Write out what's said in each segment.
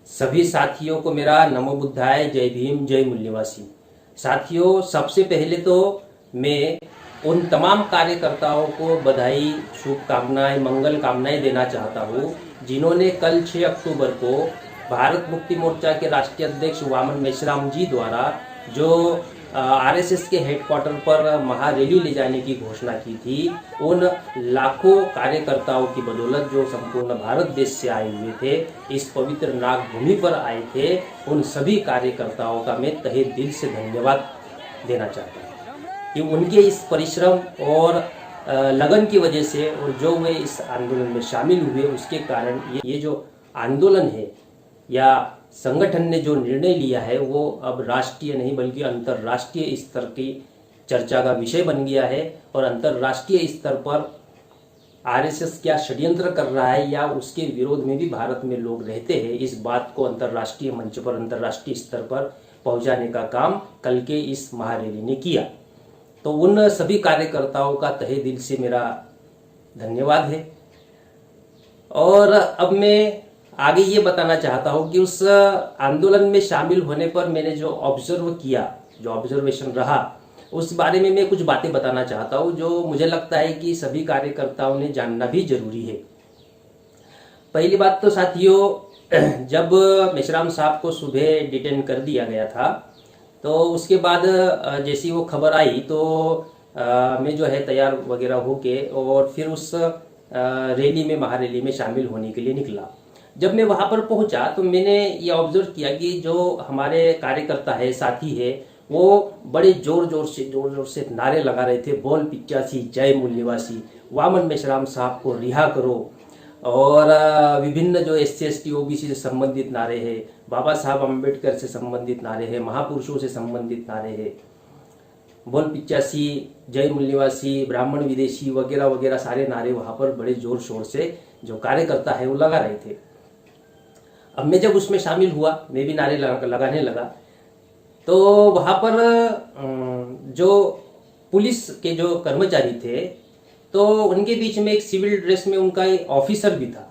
सभी साथियों को मेरा नमो बुद्धाय, जय भीम, जय मूल निवासी। साथियों, सबसे पहले तो मैं उन तमाम कार्यकर्ताओं को बधाई, शुभकामनाएं, मंगल कामनाएं देना चाहता हूँ जिन्होंने कल 6 अक्टूबर को भारत मुक्ति मोर्चा के राष्ट्रीय अध्यक्ष वामन मेश्राम जी द्वारा जो आरएसएस के हेडक्वार्टर पर महारैली ले जाने की घोषणा की थी, उन लाखों कार्यकर्ताओं की बदौलत जो संपूर्ण भारत देश से आए हुए थे, इस पवित्र नागभूमि पर आए थे, उन सभी कार्यकर्ताओं का मैं तहे दिल से धन्यवाद देना चाहता हूँ कि उनके इस परिश्रम और लगन की वजह से और जो वे इस आंदोलन में शामिल हुए, उसके कारण ये जो आंदोलन है या संगठन ने जो निर्णय लिया है वो अब राष्ट्रीय नहीं बल्कि अंतर्राष्ट्रीय स्तर की चर्चा का विषय बन गया है। और अंतर्राष्ट्रीय स्तर पर आरएसएस क्या षड्यंत्र कर रहा है या उसके विरोध में भी भारत में लोग रहते हैं, इस बात को अंतर्राष्ट्रीय मंच पर, अंतर्राष्ट्रीय स्तर पर पहुंचाने का काम कल के इस महारैली ने किया। तो उन सभी कार्यकर्ताओं का तहे दिल से मेरा धन्यवाद है। और अब मैं आगे ये बताना चाहता हूँ कि उस आंदोलन में शामिल होने पर मैंने जो ऑब्जर्व किया, जो ऑब्जर्वेशन रहा, उस बारे में मैं कुछ बातें बताना चाहता हूँ जो मुझे लगता है कि सभी कार्यकर्ताओं ने जानना भी जरूरी है। पहली बात तो साथियों, जब मेश्राम साहब को सुबह डिटेन कर दिया गया था तो उसके बाद जैसी वो खबर आई तो मैं जो है तैयार वगैरह होके और फिर उस रैली में, महारैली में शामिल होने के लिए निकला। जब मैं वहां पर पहुंचा तो मैंने ये ऑब्जर्व किया कि जो हमारे कार्यकर्ता है, साथी है, वो बड़े जोर जोर से नारे लगा रहे थे, बोल 85, जय मूल निवासी, वामन मेश्राम साहब को रिहा करो। और विभिन्न जो SC ST OBC से संबंधित नारे हैं, बाबा साहब अम्बेडकर से संबंधित नारे हैं, महापुरुषों से संबंधित नारे हैं, बोल 85, जय मूल निवासी, ब्राह्मण विदेशी वगैरह वगैरह सारे नारे वहां पर बड़े जोर शोर से जो कार्यकर्ता है वो लगा रहे थे। अब मैं जब उसमें शामिल हुआ, मैं भी नारे लगाने लगा, तो वहां पर जो पुलिस के जो कर्मचारी थे तो उनके बीच में एक सिविल ड्रेस में उनका एक ऑफिसर भी था।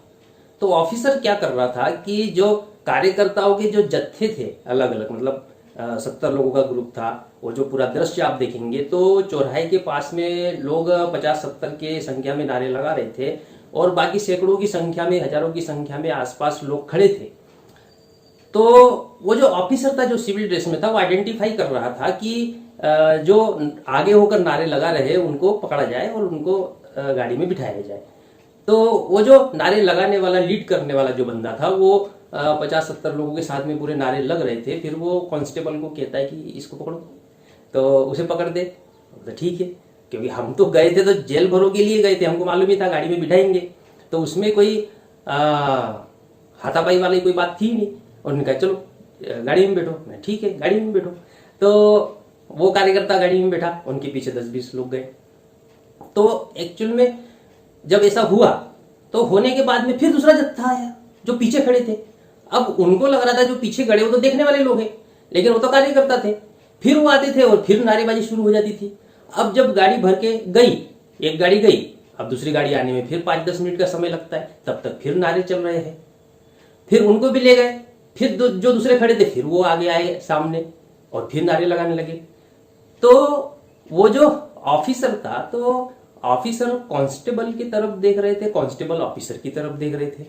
तो ऑफिसर क्या कर रहा था कि जो कार्यकर्ताओं के जो जत्थे थे अलग अलग, मतलब 70 लोगों का ग्रुप था, वो जो पूरा दृश्य आप देखेंगे तो चौराहे के पास में लोग 50-70 के संख्या में नारे लगा रहे थे और बाकी सैकड़ों की संख्या में, हजारों की संख्या में आसपास लोग खड़े थे। तो वो जो ऑफिसर था जो सिविल ड्रेस में था, वो आइडेंटिफाई कर रहा था कि जो आगे होकर नारे लगा रहे उनको पकड़ा जाए और उनको गाड़ी में बिठाया जाए। तो वो जो नारे लगाने वाला, लीड करने वाला जो बंदा था, वो 50-70 लोगों के साथ में पूरे नारे लग रहे थे। फिर वो कांस्टेबल को कहता है कि इसको पकड़ो, तो उसे पकड़ दे। तो ठीक है, क्योंकि हम तो गए थे तो जेल भरों के लिए गए थे, हमको मालूम ही था गाड़ी में बिठाएंगे, तो उसमें कोई हाथापाई वाली कोई बात थी नहीं। उन्होंने कहा चलो गाड़ी में बैठो। मैं ठीक है, गाड़ी में बैठो। तो वो कार्यकर्ता गाड़ी में बैठा, उनके पीछे 10-20 लोग गए। तो एक्चुअल में जब ऐसा हुआ तो होने के बाद में फिर दूसरा जत्था आया जो पीछे खड़े थे। अब उनको लग रहा था जो पीछे खड़े वो तो देखने वाले लोग हैं, लेकिन वो तो कार्यकर्ता थे। फिर वो आते थे और फिर नारेबाजी शुरू हो जाती थी। अब जब गाड़ी भर के गई, एक गाड़ी गई, अब दूसरी गाड़ी आने में फिर 5-10 मिनट का समय लगता है, तब तक फिर नारे चल रहे हैं। फिर उनको भी ले गए, फिर जो दूसरे खड़े थे फिर वो आगे आए सामने और फिर नारे लगाने लगे। तो वो जो ऑफिसर था, तो ऑफिसर कांस्टेबल की तरफ देख रहे थे, कांस्टेबल ऑफिसर की तरफ देख रहे थे।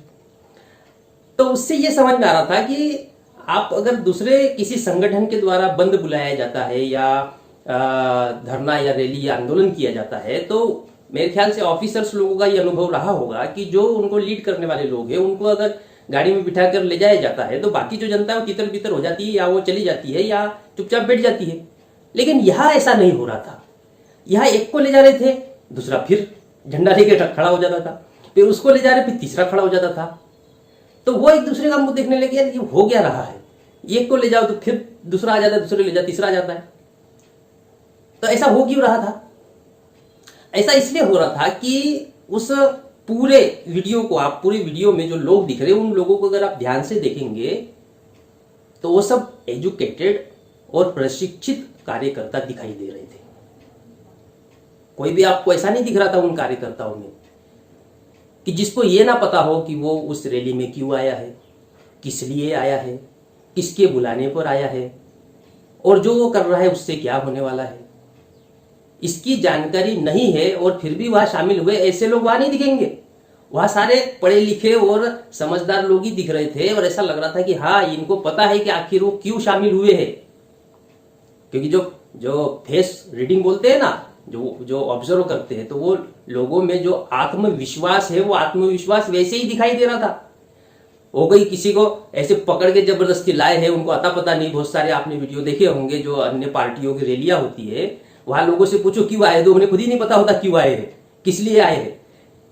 तो उससे ये समझ में आ रहा था कि आप अगर दूसरे किसी संगठन के द्वारा बंद बुलाया जाता है या धरना या रैली या आंदोलन किया जाता है, तो मेरे ख्याल से ऑफिसर्स लोगों का ये अनुभव रहा होगा कि जो उनको लीड करने वाले लोग हैं उनको अगर गाड़ी में बिठा कर ले जाया जाता है तो बाकी जो जनता है वो तितर बितर हो जाती है, या वो चली जाती है या चुपचाप बैठ जाती है। लेकिन यहाँ ऐसा नहीं हो रहा था। यहाँ एक को ले जा रहे थे, दूसरा फिर झंडा लेके खड़ा हो जाता था, फिर उसको ले जा रहे, फिर तीसरा खड़ा हो जाता था। तो वो एक दूसरे का मुंह देखने लगे, ये हो क्या रहा है, एक को ले जाओ तो फिर दूसरा आ जाता है, दूसरे ले जाओ तीसरा आ जाता है। तो ऐसा हो क्यों रहा था? ऐसा इसलिए हो रहा था कि उस पूरे वीडियो को, आप पूरे वीडियो में जो लोग दिख रहे हैं उन लोगों को अगर आप ध्यान से देखेंगे तो वो सब एजुकेटेड और प्रशिक्षित कार्यकर्ता दिखाई दे रहे थे। कोई भी आपको ऐसा नहीं दिख रहा था उन कार्यकर्ताओं में कि जिसको ये ना पता हो कि वो उस रैली में क्यों आया है, किस लिए आया है, किसके बुलाने पर आया है, और जो वो कर रहा है उससे क्या होने वाला है, इसकी जानकारी नहीं है और फिर भी वहां शामिल हुए, ऐसे लोग वहां नहीं दिखेंगे। वहां सारे पढ़े लिखे और समझदार लोग ही दिख रहे थे और ऐसा लग रहा था कि हाँ, इनको पता है कि आखिर वो क्यों शामिल हुए हैं। क्योंकि जो जो फेस रीडिंग बोलते हैं ना, जो जो ऑब्जर्व करते हैं, तो वो लोगों में जो आत्मविश्वास है, वो आत्मविश्वास वैसे ही दिखाई दे रहा था। हो गई किसी को ऐसे पकड़ के जबरदस्ती लाए हैं, उनको अता पता नहीं। बहुत सारे आपने वीडियो देखे होंगे, जो अन्य पार्टियों की रैलियां होती है, वहां लोगों से पूछो क्यों आए, तो उन्हें खुद ही नहीं पता होता क्यों आए हैं, किस लिए आए हैं।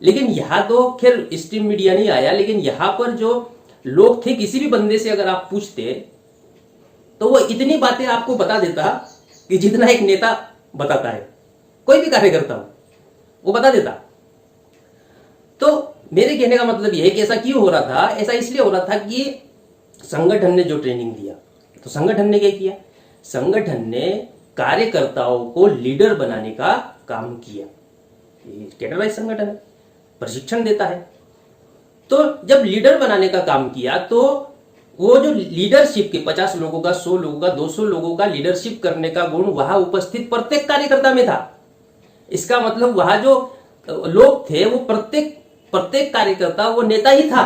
लेकिन यहां तो खैर स्ट्रीम मीडिया नहीं आया, लेकिन यहां पर जो लोग थे, किसी भी बंदे से अगर आप पूछते तो वो इतनी बातें आपको बता देता कि जितना एक नेता बताता है, कोई भी कार्यकर्ता हो वो बता देता। तो मेरे कहने का मतलब यह है कि ऐसा क्यों हो रहा था, ऐसा इसलिए हो रहा था कि संगठन ने जो ट्रेनिंग दिया, तो संगठन ने क्या किया, संगठन ने कार्यकर्ताओं को लीडर बनाने का काम किया। ये कैडराइज संगठन है, प्रशिक्षण देता है। तो जब लीडर बनाने का काम किया, तो वो जो लीडरशिप के 50 लोगों का, 100 लोगों का, 200 लोगों का लीडरशिप करने का गुण वहां उपस्थित प्रत्येक कार्यकर्ता में था। इसका मतलब वहां जो लोग थे, वो प्रत्येक कार्यकर्ता वो नेता ही था।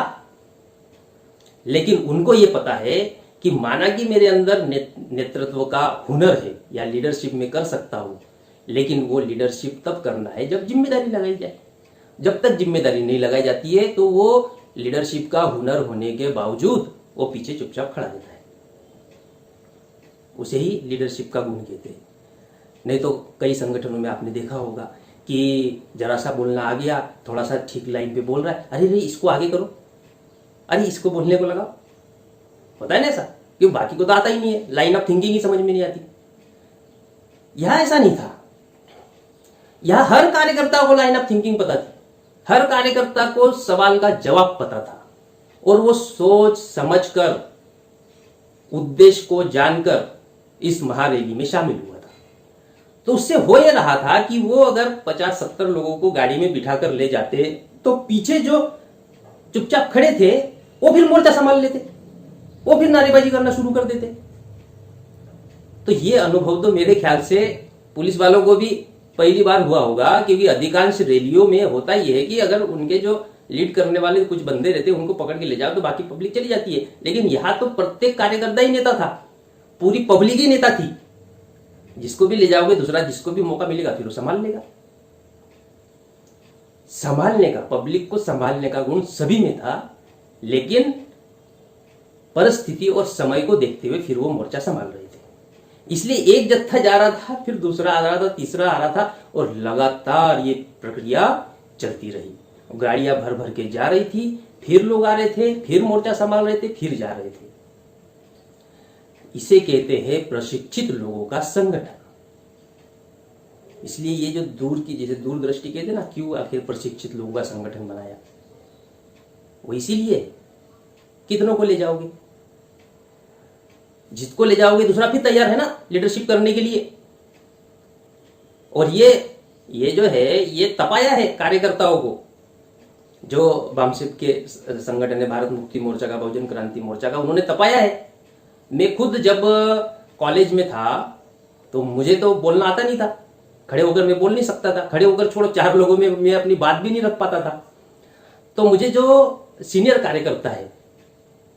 लेकिन उनको ये पता है कि माना कि मेरे अंदर नेतृत्व का हुनर है या लीडरशिप में कर सकता हूं, लेकिन वो लीडरशिप तब करना है जब जिम्मेदारी लगाई जाए। जब तक जिम्मेदारी नहीं लगाई जाती है, तो वो लीडरशिप का हुनर होने के बावजूद वो पीछे चुपचाप खड़ा रहता है। उसे ही लीडरशिप का गुण कहते हैं। नहीं तो कई संगठनों में आपने देखा होगा कि जरा सा बोलना आ गया, थोड़ा सा ठीक लाइन पे बोल रहा है, अरे रे इसको आगे करो, अरे इसको बोलने को लगाओ। होता है ना ऐसा, क्यों, बाकी को तो आता ही नहीं है, लाइन ऑफ थिंकिंग ही समझ में नहीं आती। यहां ऐसा नहीं था। यहां हर कार्यकर्ता को लाइन ऑफ थिंकिंग पता थी, हर कार्यकर्ता को सवाल का जवाब पता था, और वो सोच समझकर, उद्देश्य को जानकर इस महारैली में शामिल हुआ था। तो उससे हो यह रहा था कि वो अगर 50-70 लोगों को गाड़ी में बिठाकर ले जाते, तो पीछे जो चुपचाप खड़े थे वो फिर मोर्चा संभाल लेते, वो फिर नारेबाजी करना शुरू कर देते। तो ये अनुभव तो मेरे ख्याल से पुलिस वालों को भी पहली बार हुआ होगा, क्योंकि अधिकांश रैलियों में होता ही है कि अगर उनके जो लीड करने वाले कुछ बंदे रहते हैं, उनको पकड़ के ले जाओ तो बाकी पब्लिक चली जाती है। लेकिन यहां तो प्रत्येक कार्यकर्ता ही नेता था, पूरी पब्लिक ही नेता थी। जिसको भी ले जाओगे, दूसरा जिसको भी मौका मिलेगा फिर वो संभाल लेगा। संभालने का, पब्लिक को संभालने का गुण सभी में था, लेकिन परिस्थिति और समय को देखते हुए फिर वो मोर्चा संभाल रहे थे। इसलिए एक जत्था जा रहा था, फिर दूसरा आ रहा था, तीसरा आ रहा था, और लगातार ये प्रक्रिया चलती रही। गाड़ियां भर भर के जा रही थी, फिर लोग आ रहे थे, फिर मोर्चा संभाल रहे थे, फिर जा रहे थे। इसे कहते हैं प्रशिक्षित लोगों का संगठन। इसलिए ये जो दूर की, जैसे दूरदृष्टि कहते हैं ना, क्यों आखिर प्रशिक्षित लोगों का संगठन बनाया, वो इसीलिए। कितनों को ले जाओगे, जिसको ले जाओगे दूसरा फिर तैयार है ना लीडरशिप करने के लिए। और ये जो है, ये तपाया है कार्यकर्ताओं को, जो वामसिप के संगठन है, भारत मुक्ति मोर्चा का, बहुजन क्रांति मोर्चा का, उन्होंने तपाया है। मैं खुद जब कॉलेज में था तो मुझे तो बोलना आता नहीं था, खड़े होकर मैं बोल नहीं सकता था, खड़े होकर छोड़ो 4 लोगों में मैं अपनी बात भी नहीं रख पाता था। तो मुझे जो सीनियर कार्यकर्ता है,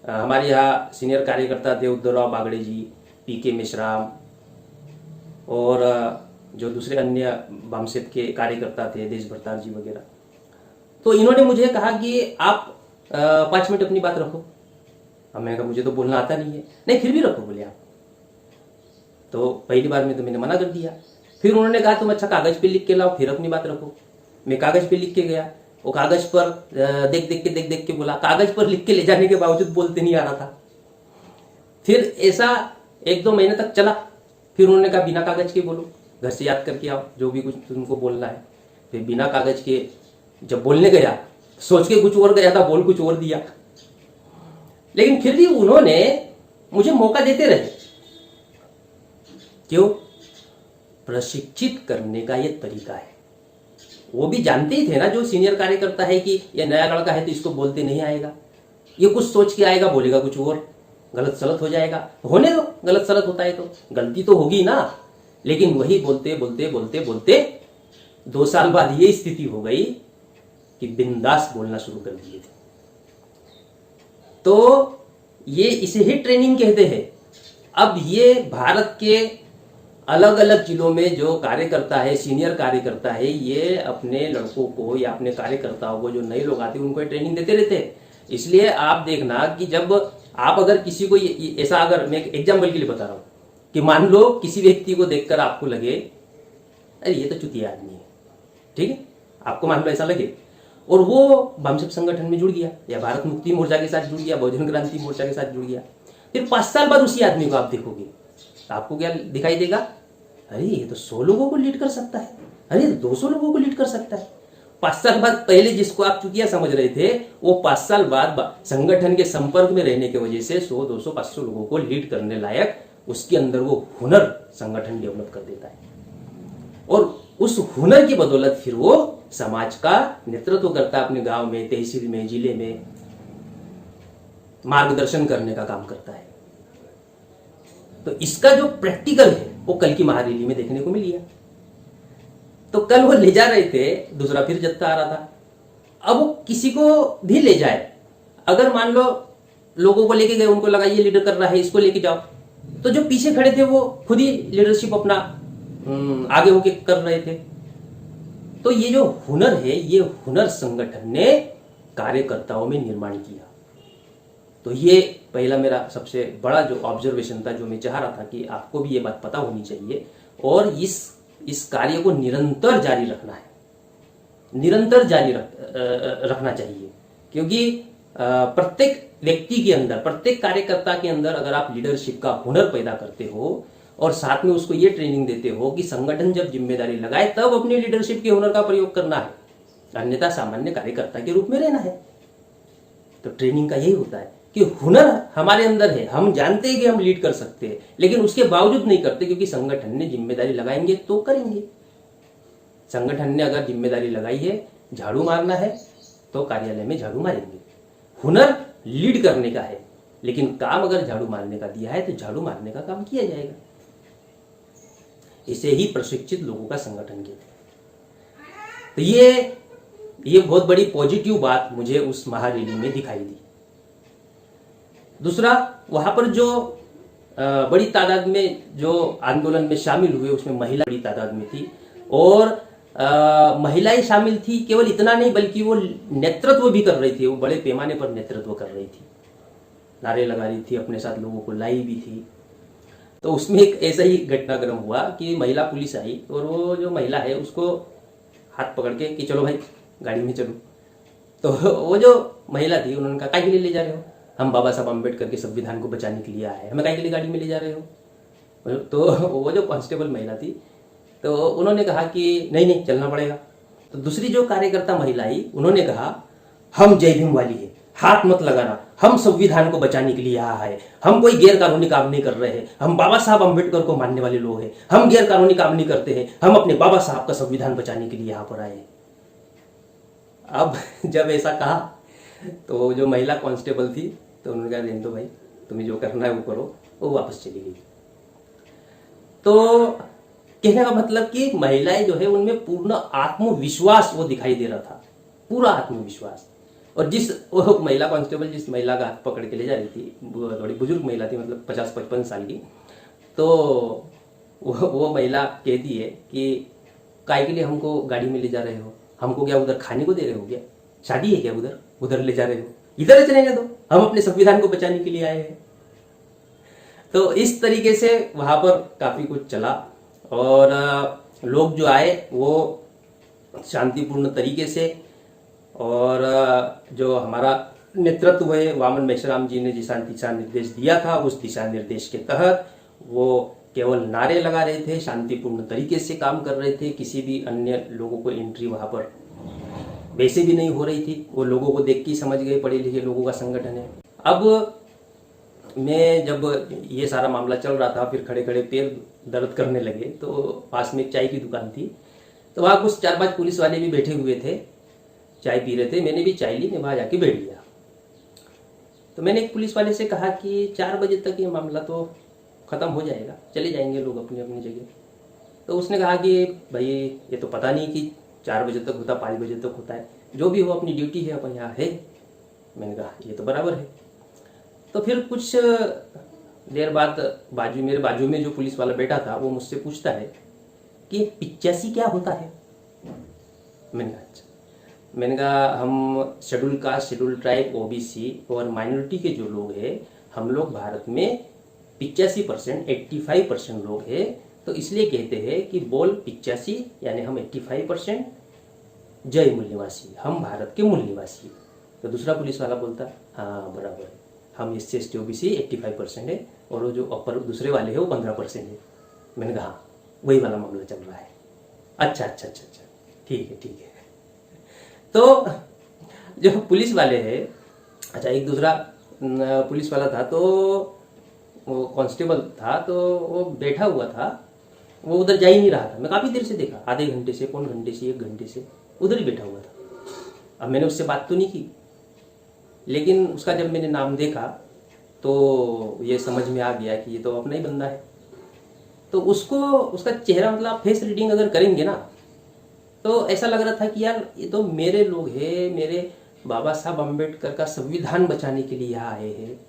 हमारे यहाँ सीनियर कार्यकर्ता थे उद्धवराव बागड़े जी, पीके मेश्राम, और जो दूसरे अन्य वामसिप के कार्यकर्ता थे, देश भरतार जी वगैरह, तो इन्होंने मुझे कहा कि आप 5 मिनट अपनी बात रखो। अब मैंने कहा मुझे तो बोलना आता नहीं है। नहीं, फिर भी रखो बोले आप। तो पहली बार में तो मैंने मना कर दिया। फिर उन्होंने कहा तुम अच्छा कागज पे लिख के लाओ, फिर अपनी बात रखो। मैं कागज पे लिख के गया, वो कागज पर देख के बोला, कागज पर लिख के ले जाने के बावजूद बोलते नहीं आ रहा था। फिर ऐसा 1-2 महीने तक चला। फिर उन्होंने कहा बिना कागज के बोलो, घर से याद करके आओ जो भी कुछ तुमको बोलना है। फिर बिना कागज के जब बोलने गया, सोच के कुछ और गया था, बोल कुछ और दिया। लेकिन फिर भी उन्होंने मुझे मौका देते रहे। क्यों? प्रशिक्षित करने का ये तरीका है। वो भी जानते ही थे ना, जो सीनियर कार्यकर्ता है, कि ये नया लड़का है तो इसको बोलते नहीं आएगा। ये कुछ सोच के आएगा, बोलेगा कुछ और, गलत सलत हो जाएगा। होने दो, गलत सलत होता है तो गलती तो होगी ना। लेकिन वही बोलते बोलते बोलते बोलते 2 साल बाद ये स्थिति हो गई कि बिंदास बोलना शुरू कर दिए थे। तो ये इसे ही ट्रेनिंग कहते हैं। अब ये भारत के अलग अलग जिलों में जो कार्यकर्ता है, सीनियर कार्यकर्ता है, ये अपने लड़कों को या अपने कार्यकर्ताओं को, जो नए लोग आते हैं उनको ट्रेनिंग देते रहते हैं। इसलिए आप देखना कि जब आप अगर किसी को ऐसा, अगर मैं एक एग्जाम्पल के लिए बता रहा हूं कि मान लो किसी व्यक्ति को देखकर आपको लगे अरे ये तो चुतिया आदमी है, ठीक है, आपको मान लो ऐसा लगे, और वो भाजपा संगठन में जुड़ गया या भारत मुक्ति मोर्चा के साथ जुड़ गया, बहुजन क्रांति मोर्चा के साथ जुड़ गया, फिर 5 साल बाद उसी आदमी को आप देखोगे, आपको क्या दिखाई देगा? अरे ये तो 100 लोगों को लीड कर सकता है, अरे ये तो 200 लोगों को लीड कर सकता है। 5 साल बाद पहले जिसको आप चुतिया समझ रहे थे, वो 5 साल बाद संगठन के संपर्क में रहने की वजह से 100, 200, 500 लोगों को लीड करने लायक उसके अंदर वो हुनर संगठन डेवलप कर देता है, और उस हुनर की बदौलत फिर वो समाज का नेतृत्व करता है, अपने गांव में, तहसील में, जिले में मार्गदर्शन करने का काम करता है। तो इसका जो प्रैक्टिकल है वो कल की महारैली में देखने को मिल गया। तो कल वो ले जा रहे थे, दूसरा फिर जत्था आ रहा था। अब वो किसी को भी ले जाए, अगर मान लो लोगों को लेके गए, उनको लगा ये लीडर कर रहा है, इसको लेके जाओ, तो जो पीछे खड़े थे वो खुद ही लीडरशिप अपना आगे होके कर रहे थे। तो ये जो हुनर है, ये हुनर संगठन ने कार्यकर्ताओं में निर्माण किया। तो ये पहला मेरा सबसे बड़ा जो ऑब्जर्वेशन था, जो मैं चाह रहा था कि आपको भी ये बात पता होनी चाहिए, और इस कार्य को निरंतर जारी रखना है, निरंतर जारी रखना चाहिए। क्योंकि प्रत्येक व्यक्ति के अंदर, प्रत्येक कार्यकर्ता के अंदर अगर आप लीडरशिप का हुनर पैदा करते हो और साथ में उसको ये ट्रेनिंग देते हो कि संगठन जब जिम्मेदारी लगाए तब अपने लीडरशिप के हुनर का प्रयोग करना है, अन्यथा सामान्य कार्यकर्ता के रूप में रहना है। तो ट्रेनिंग का यही होता है कि हुनर हमारे अंदर है, हम जानते हैं कि हम लीड कर सकते हैं, लेकिन उसके बावजूद नहीं करते, क्योंकि संगठन ने जिम्मेदारी लगाएंगे तो करेंगे। संगठन ने अगर जिम्मेदारी लगाई है झाड़ू मारना है तो कार्यालय में झाड़ू मारेंगे। हुनर लीड करने का है, लेकिन काम अगर झाड़ू मारने का दिया है तो झाड़ू मारने का काम किया जाएगा। इसे ही प्रशिक्षित लोगों का संगठन कहते हैं। तो ये बहुत बड़ी पॉजिटिव बात मुझे उस महारैली में दिखाई दी। दूसरा, वहां पर जो बड़ी तादाद में जो आंदोलन में शामिल हुए, उसमें महिला बड़ी तादाद में थी, और महिलाएं शामिल थी। केवल इतना नहीं, बल्कि वो नेतृत्व भी कर रही थी, वो बड़े पैमाने पर नेतृत्व कर रही थी, नारे लगा रही थी, अपने साथ लोगों को लाई भी थी। तो उसमें एक ऐसा ही घटनाक्रम हुआ कि महिला पुलिस आई और वो जो महिला है उसको हाथ पकड़ के कि चलो भाई गाड़ी में चलो। तो वो जो महिला थी, उन्होंने कहा काय के लिए ले जा रहे हो? हम बाबा साहब अम्बेडकर के संविधान को बचाने के लिए आए हैं, हमें काय के लिए गाड़ी में ले जा रहे हो? तो वो जो कांस्टेबल महिला थी, तो उन्होंने कहा कि नहीं नहीं चलना पड़ेगा। तो दूसरी जो कार्यकर्ता महिला आई, उन्होंने कहा हम जय भीम वाली है, हाथ मत लगाना, हम संविधान को बचाने के लिए यहाँ है, हम कोई गैर कानूनी काम नहीं कर रहे हैं, हम बाबा साहब अम्बेडकर को मानने वाले लोग हैं, हम गैर कानूनी काम नहीं करते हैं, हम अपने बाबा साहब का संविधान बचाने के लिए यहाँ पर आए हैं। अब जब ऐसा कहा तो जो महिला कांस्टेबल थी, तो उन्होंने कहा रहने दो भाई, तुम्हें जो करना है वो करो, वो वापस चली गई। तो कहने का मतलब कि महिलाएं जो है उनमें पूर्ण आत्मविश्वास वो दिखाई दे रहा था, पूरा आत्मविश्वास। और जिस वो महिला कांस्टेबल जिस महिला का हाथ पकड़ के ले जा रही थी, थोड़ी बुजुर्ग महिला थी, मतलब 50-55 साल की, तो वो महिला कहती है कि काय के लिए हमको गाड़ी में ले जा रहे हो? हमको क्या उधर खाने को दे रहे हो? क्या शादी है क्या उधर ले जा रहे हो? इधर चलेंगे तो हम अपने संविधान को बचाने के लिए आए हैं। तो इस तरीके से वहां पर काफी कुछ चला, और लोग जो आए वो शांतिपूर्ण तरीके से, और जो हमारा नेतृत्व है वामन मेश्राम जी ने जिस दिशा निर्देश दिया था, उस दिशा निर्देश के तहत वो केवल नारे लगा रहे थे, शांतिपूर्ण तरीके से काम कर रहे थे। किसी भी अन्य लोगों को एंट्री वहां पर वैसे भी नहीं हो रही थी, वो लोगों को देख के समझ गए पढ़े लिखे लोगों का संगठन है। अब मैं जब ये सारा मामला चल रहा था, फिर खड़े खड़े पैर दर्द करने लगे, तो पास में एक चाय की दुकान थी, तो वहाँ कुछ 4-5 पुलिस वाले भी बैठे हुए थे, चाय पी रहे थे। मैंने भी चाय ली, मैं वहाँ जाके बैठ गया। तो मैंने एक पुलिस वाले से कहा कि 4 बजे तक ये मामला तो ख़त्म हो जाएगा, चले जाएंगे लोग अपनी अपनी जगह। तो उसने कहा कि भाई ये तो पता नहीं कि 4 बजे तक होता, 5 बजे तक होता है, जो भी हो अपनी ड्यूटी है, अपन यहाँ है। मैंने कहा ये तो बराबर है। तो फिर कुछ देर बाद मेरे बाजू में जो पुलिस वाला बैठा था वो मुझसे पूछता है कि 85 क्या होता है। मैंने कहा अच्छा। मैंने कहा हम schedule caste, schedule tribe, OBC और माइनॉरिटी के जो लोग हैं, हम लोग भारत में 85%, 85% लोग हैं, तो इसलिए कहते हैं कि बोल 85 यानी हम 85% जय मूल निवासी, हम भारत के मूल निवासी। तो दूसरा पुलिस वाला बोलता हाँ बराबर है, हम SC ST OBC 85% है और वो जो अपर दूसरे वाले हैं वो 15% है। मैंने कहा हाँ वही वाला मामला चल रहा है। अच्छा अच्छा अच्छा अच्छा, ठीक है ठीक है। तो जो पुलिस वाले हैं, अच्छा एक दूसरा पुलिस वाला था, तो वो कांस्टेबल था, तो वो बैठा हुआ था, वो उधर जा ही नहीं रहा था। मैं काफ़ी देर से देखा, आधे घंटे से, पौन घंटे से, 1 घंटे से उधर ही बैठा हुआ था। अब मैंने उससे बात तो नहीं की, लेकिन उसका जब मैंने नाम देखा तो ये समझ में आ गया कि ये तो अपना ही बंदा है। तो उसका चेहरा, मतलब फेस रीडिंग अगर करेंगे ना, तो ऐसा लग रहा था कि यार ये तो मेरे लोग हैं, मेरे बाबा साहब अम्बेडकर का संविधान बचाने के लिए यहाँ आए हैं।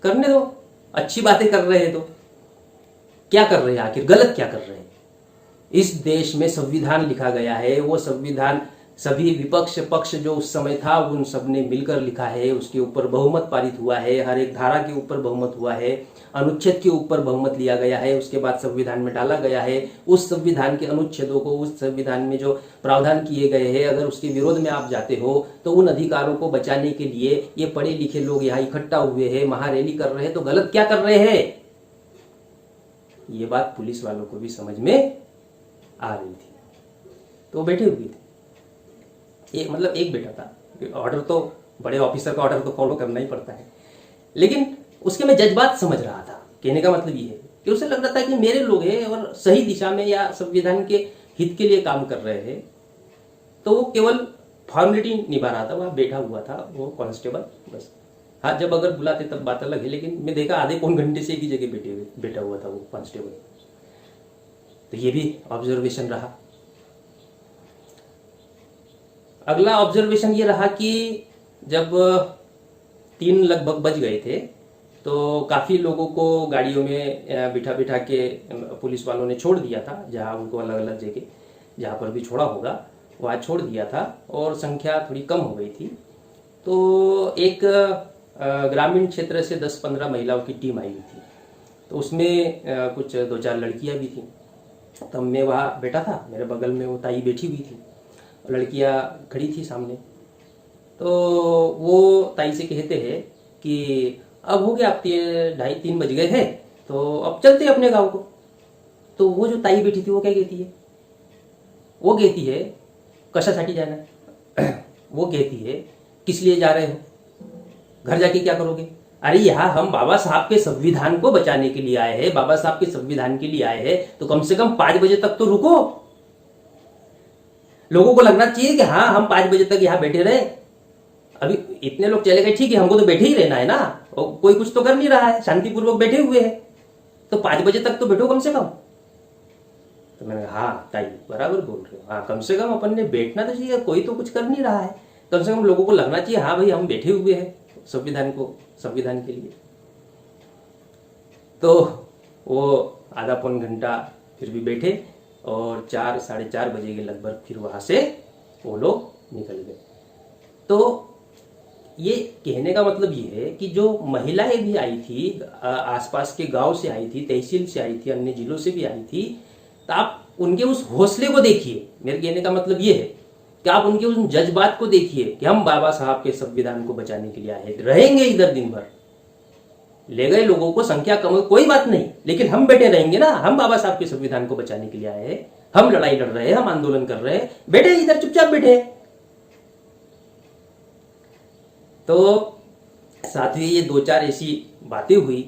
करने दो, अच्छी बातें कर रहे हैं तो क्या कर रहे हैं, आखिर गलत क्या कर रहे हैं। इस देश में संविधान लिखा गया है, वो संविधान सभी विपक्ष पक्ष जो उस समय था उन सब ने मिलकर लिखा है, उसके ऊपर बहुमत पारित हुआ है, हर एक धारा के ऊपर बहुमत हुआ है, अनुच्छेद के ऊपर बहुमत लिया गया है, उसके बाद संविधान में डाला गया है। उस संविधान के अनुच्छेदों को, उस संविधान में जो प्रावधान किए गए हैं, अगर उसके विरोध में आप जाते हो तो उन अधिकारों को बचाने के लिए ये पढ़े लिखे लोग यहाँ इकट्ठा हुए हैं, महारैली कर रहे हैं, तो गलत क्या कर रहे हैं। ये बात पुलिस वालों को भी समझ में आ रही थी, तो बैठे हुए थे। एक बेटा था, ऑर्डर तो बड़े ऑफिसर का ऑर्डर तो फॉलो करना ही पड़ता है, लेकिन उसके मैं जज्बात समझ रहा था। कहने का मतलब ये है कि उसे लग रहा था कि मेरे लोग हैं और सही दिशा में या संविधान के हित के लिए काम कर रहे हैं, तो वो केवल फॉर्मेलिटी निभा रहा था, वहां बैठा हुआ था वो कांस्टेबल बस। हाँ, जब अगर बुलाते तब बात अलग है, लेकिन मैं देखा आधे पौन घंटे से एक ही जगह बैठा हुआ था वो कांस्टेबल। तो ये भी ऑब्जर्वेशन रहा। अगला ऑब्जर्वेशन ये रहा कि जब 3 लगभग बज गए थे, तो काफ़ी लोगों को गाड़ियों में बिठा बिठा के पुलिस वालों ने छोड़ दिया था, जहाँ उनको अलग अलग जगह जहाँ पर भी छोड़ा होगा वहाँ छोड़ दिया था, और संख्या थोड़ी कम हो गई थी। तो एक ग्रामीण क्षेत्र से 10-15 महिलाओं की टीम आई थी, तो उसमें कुछ 2-4 लड़कियाँ भी थीं। तब मैं वहाँ बैठा था, मेरे बगल में वो ताई बैठी हुई थी, लड़कियां खड़ी थी सामने। तो वो ताई से कहते हैं कि अब हो गया, अब 2:30-3 बज गए हैं, तो अब चलते हैं अपने गांव को। तो वो जो ताई बैठी थी वो क्या कहती है, वो कहती है कशासाठी जाना है। वो कहती है किस लिए जा रहे हो, घर जाके क्या करोगे। अरे यहाँ हम बाबा साहब के संविधान को बचाने के लिए आए हैं, बाबा साहब के संविधान के लिए आए हैं, तो कम से कम 5 बजे तक तो रुको। लोगों को लगना चाहिए कि हाँ हम 5 बजे तक यहाँ बैठे रहे। अभी इतने लोग चले गए, ठीक है, हमको तो बैठे ही रहना है ना, और कोई कुछ तो कर नहीं रहा है, शांतिपूर्वक बैठे हुए हैं, तो 5 बजे तक तो बैठो कम से कम। तो मैंने कहा हाँ ताई बराबर बोल रहे हो, हाँ कम से कम अपन ने बैठना तो चाहिए, कोई तो कुछ कर नहीं रहा है, कम से कम लोगों को लगना चाहिए हाँ भाई हम बैठे हुए हैं संविधान के लिए। तो वो आधा पौन घंटा फिर भी बैठे, और 4-4:30 बजे के लगभग फिर वहां से वो लोग निकल गए। तो ये कहने का मतलब ये है कि जो महिलाएं भी आई थी, आसपास के गांव से आई थी, तहसील से आई थी, अन्य जिलों से भी आई थी, तो आप उनके उस हौसले को देखिए। मेरे कहने का मतलब ये है कि आप उनके उस जज्बात को देखिए कि हम बाबा साहब के संविधान को बचाने के लिए आए, रहेंगे इधर दिन भर, ले गए लोगों को, संख्या कम हो कोई बात नहीं, लेकिन हम बैठे रहेंगे ना, हम बाबा साहब के संविधान को बचाने के लिए आए हैं, हम लड़ाई लड़ रहे हैं, हम आंदोलन कर रहे हैं, बैठे इधर चुपचाप बैठे। तो साथ ही ये 2-4 ऐसी बातें हुई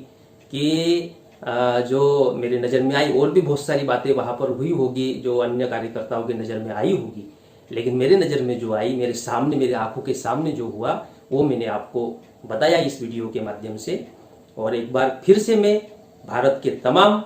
कि जो मेरे नज़र में आई, और भी बहुत सारी बातें वहां पर हुई होगी जो अन्य कार्यकर्ताओं की नज़र में आई होगी, लेकिन मेरे नज़र में जो आई, मेरे सामने, मेरे आंखों के सामने जो हुआ, वो मैंने आपको बताया इस वीडियो के माध्यम से। और एक बार फिर से मैं भारत के तमाम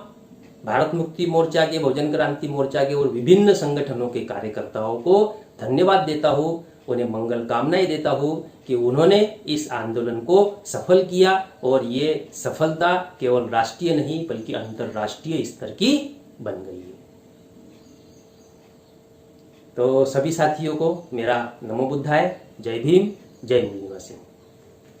भारत मुक्ति मोर्चा के, बहुजन क्रांति मोर्चा के और विभिन्न संगठनों के कार्यकर्ताओं को धन्यवाद देता हूँ, उन्हें मंगल कामनाएं देता हूँ कि उन्होंने इस आंदोलन को सफल किया और ये सफलता केवल राष्ट्रीय नहीं बल्कि अंतर्राष्ट्रीय स्तर की बन गई है। तो सभी साथियों को मेरा नमो बुद्धाय, जय भीम, जय मूल निवासी।